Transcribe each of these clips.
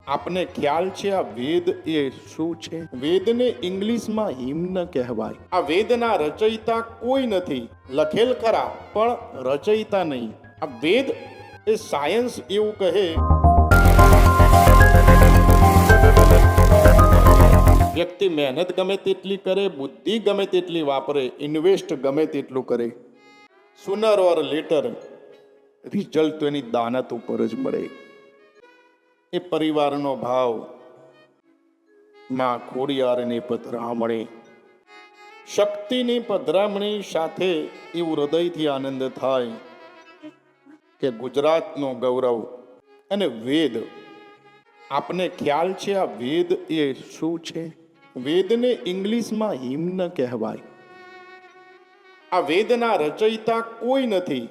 આપને ખ્યાલ છે આ વેદ એ શું છે? વેદને ઇંગ્લિશમાં હિમ્ન કહેવાય. આ વેદના રચયિતા કોઈ નથી. લખેલ ખરા પણ રચયિતા નહીં. આ વેદ એ સાયન્સ એવું કહે. વ્યક્તિ મહેનત ગમે તેટલી કરે, બુદ્ધિ ગમે તેટલી વાપરે, ઇન્વેસ્ટ ગમે તેટલું કરે, સુનર ઓર લેટર રિઝલ્ટ તો એની દાનત ઉપર જ મળે. એ પરિવારનો ભાવ માં ખોડિયારની પધરામણી, શક્તિની પધરામણી સાથે એવું હૃદયથી આનંદ થાય કે ગુજરાતનો ગૌરવ અને વેદ. આપને ખ્યાલ છે આ વેદ એ શું છે? વેદને ઇંગ્લિશમાં હિમ્ન કહેવાય. આ વેદના રચયિતા કોઈ નથી.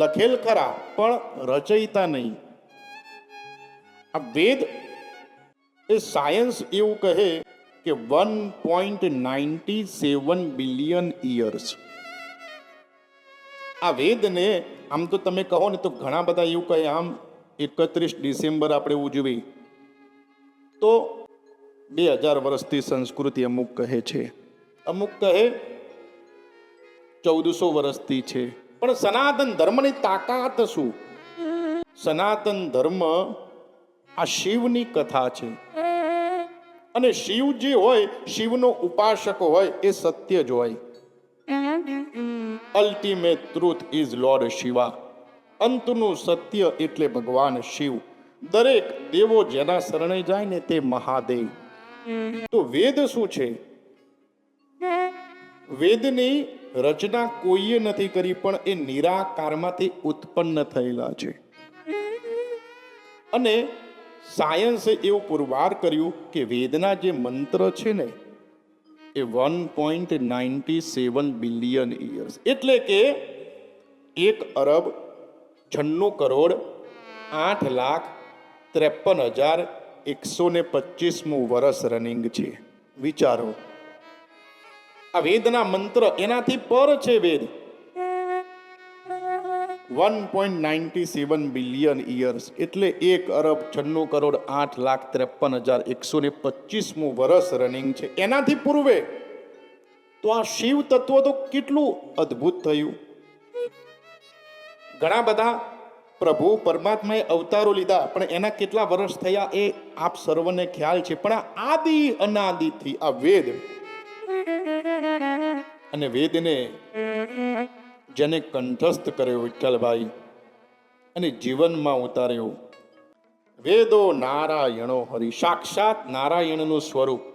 લખેલ ખરા પણ રચયિતા નહીં. આ વેદ એ સાયન્સ એવું કહે કે 1.97 બિલિયન યર્સ. આ વેદને આમ તો તમે કહો ને તો ઘણા બધા એવું કહે, આમ 31 ડિસેમ્બર આપણે ઉજવી તો 2000 વર્ષથી સંસ્કૃતિ અમુક કહે છે, અમુક કહે 1400 વર્ષથી છે. પણ સનાતન ધર્મની તાકાત શું? સનાતન ધર્મ આ શિવની કથા છે. અને શિવ જે હોય, શિવનો ઉપાસક હોય, એ સત્ય જ હોય. Ultimate truth is lord Shiva. અંતનું સત્ય એટલે ભગવાન શિવ. દરેક દેવો જેના શરણે જાય ને તે મહાદેવ. તો વેદ શું છે? વેદની રચના કોઈએ નથી કરી, પણ એ નિરાકારમાંથી ઉત્પન્ન થયેલા છે. અને સાયન્સે એવું પુરવાર કર્યું કે વેદના જે મંત્ર છે ને એ 1.97 બિલિયન યર્સ એટલે કે 1,08,53,125 વર્ષ રનિંગ છે. વિચારો, આ વેદના મંત્ર એનાથી પર છે. વેદ 1.97 બિલિયન યર્સ એટલે 1,96,08,53,125 વર્ષ રનિંગ છે. એનાથી પૂર્વે તો આ શિવ તત્વ તો કેટલું અદ્ભુત થયું. ઘણા બધા પ્રભુ પરમાત્માએ અવતારો લીધા, પણ એના કેટલા વર્ષ થયા એ આપ સર્વને ખ્યાલ છે. પણ આ આદિ અનાદિથી આ વેદ, અને વેદને જેને કંઠસ્થ કર્યો વિઠ્ઠલભાઈ અને જીવનમાં ઉતાર્યો, વેદો નારાયણો હરિ, સાક્ષાત નારાયણનું સ્વરૂપ.